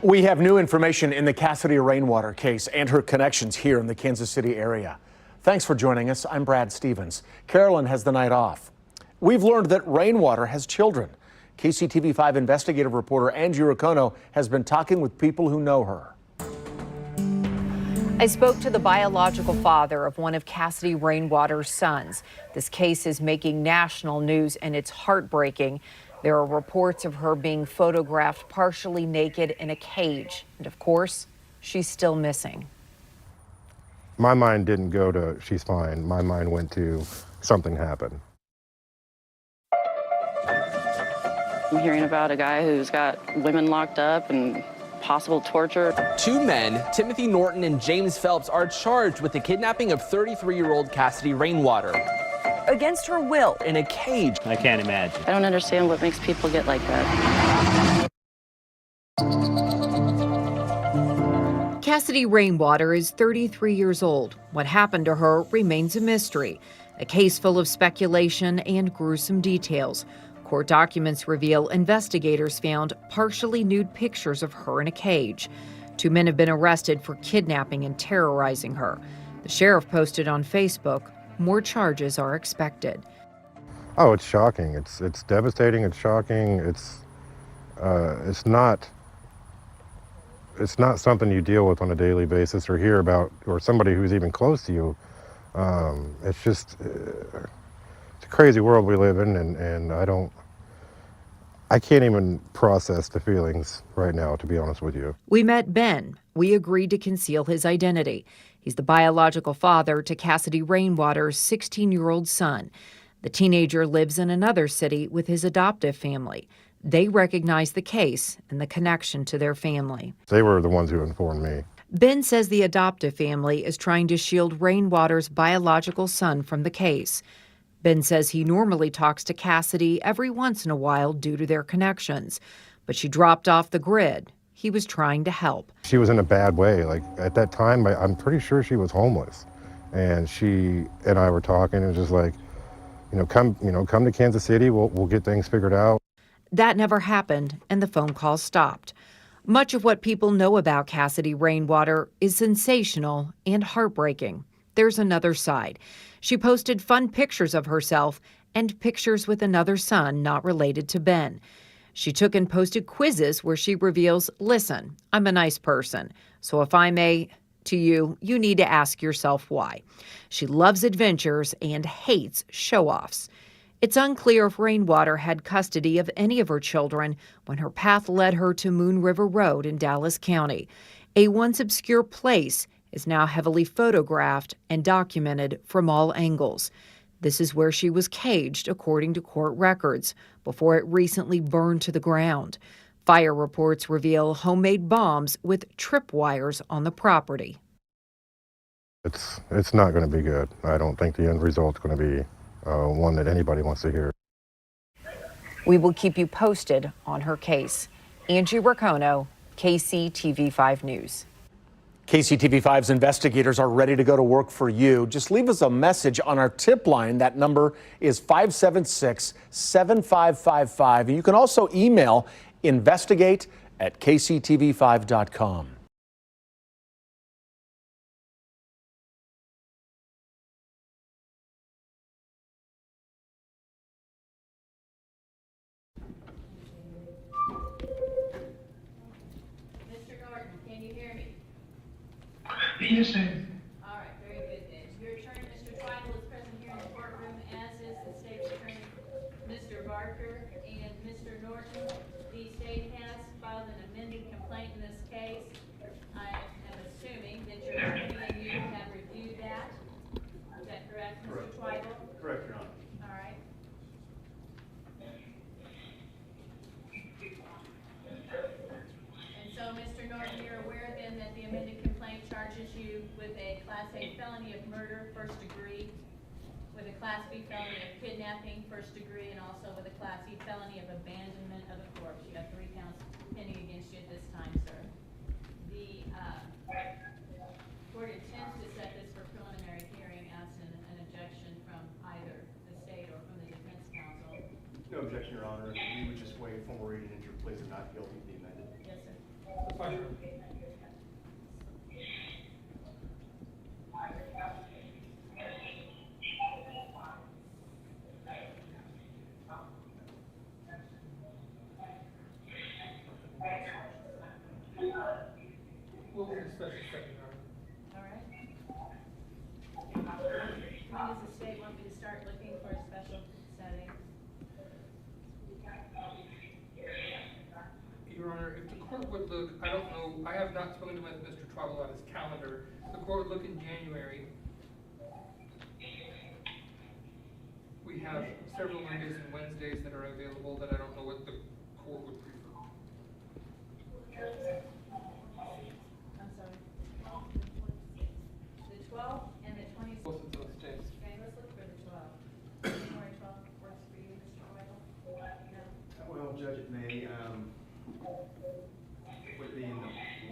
We have new information in the Cassidy Rainwater case and her connections here in the Kansas City area. Thanks for joining us. I'm Brad Stevens. Carolyn has the night off. We've learned that Rainwater has children. KCTV5 investigative reporter Angie Racono has been talking with people who know her. I spoke to the biological father of one of Cassidy Rainwater's sons. This case is making national news and it's heartbreaking. There are reports of her being photographed partially naked in a cage. And of course, she's still missing. My mind didn't go to she's fine. My mind went to something happened. I'm hearing about a guy who's got women locked up and possible torture. Two men, Timothy Norton and James Phelps, are charged with the kidnapping of 33-year-old Cassidy Rainwater. Against her will, in a cage. I can't imagine. I don't understand what makes people get like that. Cassidy Rainwater is 33 years old. What happened to her remains a mystery. A case full of speculation and gruesome details. Court documents reveal investigators found partially nude pictures of her in a cage. Two men have been arrested for kidnapping and terrorizing her. The sheriff posted on Facebook, more charges are expected. Oh, it's shocking. It's devastating. It's shocking. It's not something you deal with on a daily basis or hear about, or somebody who's even close to you. It's just it's a crazy world we live in, and I can't even process the feelings right now, to be honest with you. We met Ben. We agreed to conceal his identity. He's the biological father to Cassidy Rainwater's 16-year-old son. The teenager lives in another city with his adoptive family. They recognize the case and the connection to their family. They were the ones who informed me. Ben says the adoptive family is trying to shield Rainwater's biological son from the case. Ben says he normally talks to Cassidy every once in a while due to their connections, but she dropped off the grid. He was trying to help. She was in a bad way. Like at that time, I'm pretty sure she was homeless, and she and I were talking. It was just like, come to Kansas City. We'll get things figured out. That never happened, and the phone call stopped. Much of what people know about Cassidy Rainwater is sensational and heartbreaking. There's another side. She posted fun pictures of herself and pictures with another son not related to Ben. She took and posted quizzes where she reveals, listen, I'm a nice person, so if I'm to you, you need to ask yourself why. She loves adventures and hates show-offs. It's unclear if Rainwater had custody of any of her children when her path led her to Moon River Road in Dallas County. A once obscure place is now heavily photographed and documented from all angles. This is where she was caged, according to court records, before it recently burned to the ground. Fire reports reveal homemade bombs with tripwires on the property. It's not going to be good. I don't think the end result's going to be one that anybody wants to hear. We will keep you posted on her case. Angie Racono, KCTV5 News. KCTV5's investigators are ready to go to work for you. Just leave us a message on our tip line. That number is 576-7555. And you can also email investigate@kctv5.com. Mr. Norton, can you hear me? Yes, ma'am. All right, very good then. Your attorney, Mr. Twytle, is present here in the courtroom, as is the state's attorney, Mr. Barker, and Mr. Norton. The state has filed an amended complaint in this case. I am assuming that your attorney and you have reviewed that. Is that correct, Mr. Twytle? Correct, Your Honor. All right. And so, Mr. Norton, you're aware then that the amended complaint charges you with a Class A felony of murder, first degree, with a Class B felony of kidnapping, first degree, and also with a Class E felony of abandonment of a corpse. You have 3 counts pending against you at this time, sir. The court intends to set this for preliminary hearing absent an objection from either the state or from the defense counsel. No objection, Your Honor. We would just waive formal reading into your pleas of not guilty to be amended. Yes, sir. Fine. We'll do a special setting, All right. When does the state want me to start looking for a special setting? Your Honor, if the court would look, I don't know, I have not spoken to Mr. Tribal on his calendar. The court would look in January. We have several Mondays and Wednesdays that are available that I don't know what the court would prefer. I'm sorry. The 12th and the 26th. Both of those days. Okay, let's look for the 12th. January 12th works for you, Mr. Weigel? No? Well, Judge, it may, would it be in the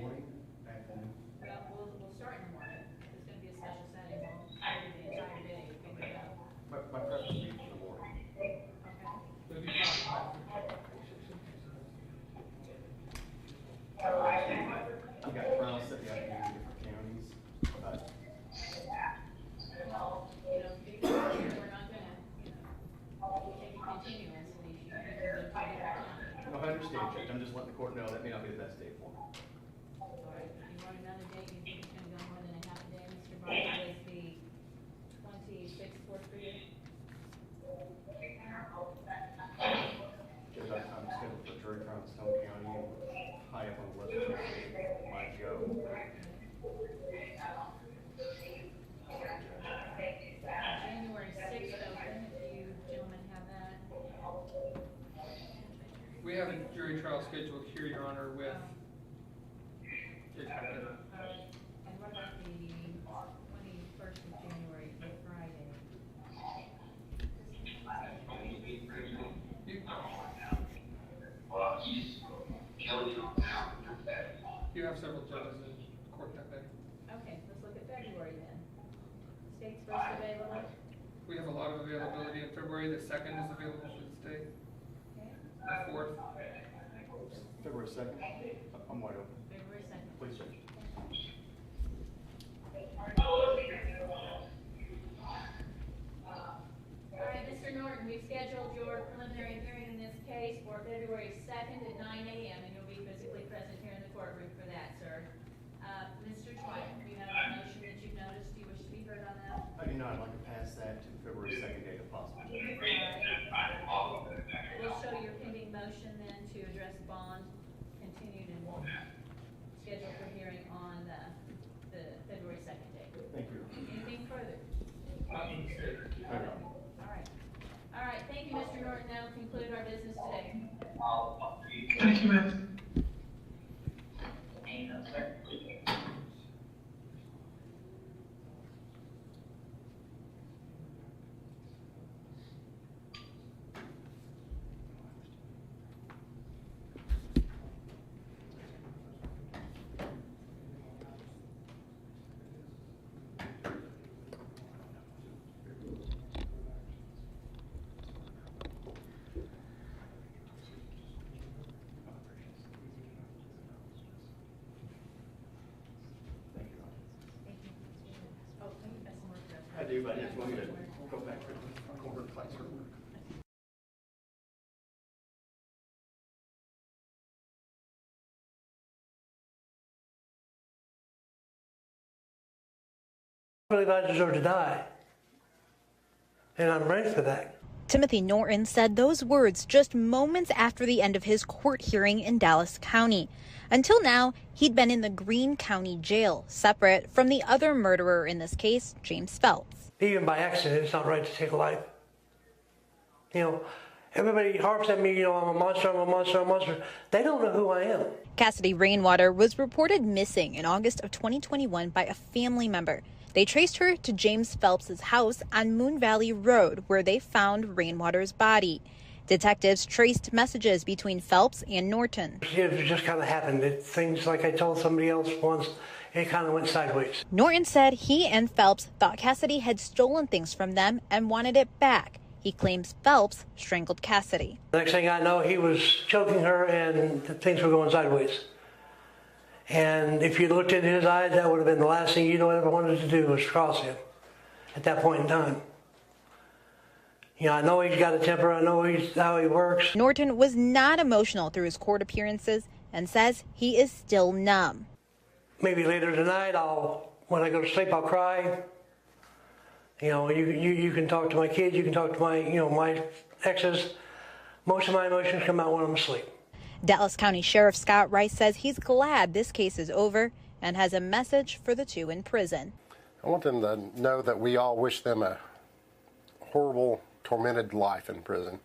morning, afternoon? Well, we'll start in the morning. If it's going to be a special setting, we'll do the entire day. We can go. My preference would be for the morning. Okay. Maybe five. I've got trials set the afternoon in different counties, but You know, because we're not gonna, take a continuance and you can go to a different county. no, I understand, Judge. I'm just letting the court know that may not be the best day for me. All right, you want another date, you think it's gonna go more than a half a day, Mr. Barker, is the 26th work for you? Judge, I'm scheduled for a jury trial in Stone County, and high up on the list, might go. January 6th open, if you gentlemen have that. We have a jury trial scheduled here, Your Honor, with Judge Hackett. And what about the 21st of January, the Friday? You have several judges in court that day. Okay, let's look at February then. State's first available? We have a lot of availability in February. The 2nd is available for the state. Okay, The 4th. February 2nd, I'm wide open. February 2nd. Please, Judge. All right, Mr. Norton, we've scheduled your preliminary hearing in this case for February 2nd at 9 a.m. and you'll be physically present here in the courtroom for that, sir. Mr. Twyman, we have a motion that you've noticed. Do you wish to be heard on that? I do not. I'd like to pass that to the February 2nd date if possible. We'll show your pending motion then to address bond continued and scheduled for hearing on the February 2nd date. Thank you. Anything further? Not from the state. All right. All right, thank you, Mr. Norton. That'll conclude our business today. Thank you, ma'am. Thank you. Oh, let me pass some more stuff. I do, but I just want me to go back to the corner classroom. I believe I deserve to die. And I'm ready for that. Timothy Norton said those words just moments after the end of his court hearing in Dallas County. Until now, he'd been in the Greene County Jail, separate from the other murderer in this case, James Phelps. Even by accident, it's not right to take a life. Everybody harps at me, I'm a monster, I'm a monster, I'm a monster. They don't know who I am. Cassidy Rainwater was reported missing in August of 2021 by a family member. They traced her to James Phelps' house on Moon Valley Road, where they found Rainwater's body. Detectives traced messages between Phelps and Norton. It just kind of happened. Things like I told somebody else once, it kind of went sideways. Norton said he and Phelps thought Cassidy had stolen things from them and wanted it back. He claims Phelps strangled Cassidy. The next thing I know, he was choking her and things were going sideways. And if you looked into his eyes, that would have been the last thing you'd ever wanted to do was cross him at that point in time. I know he's got a temper. I know how he works. Norton was not emotional through his court appearances and says he is still numb. maybe later tonight, when I go to sleep, I'll cry. You know, you can talk to my kids, you can talk to my, my exes. Most of my emotions come out when I'm asleep. Dallas County Sheriff Scott Rice says he's glad this case is over and has a message for the two in prison. I want them to know that we all wish them a horrible, tormented life in prison.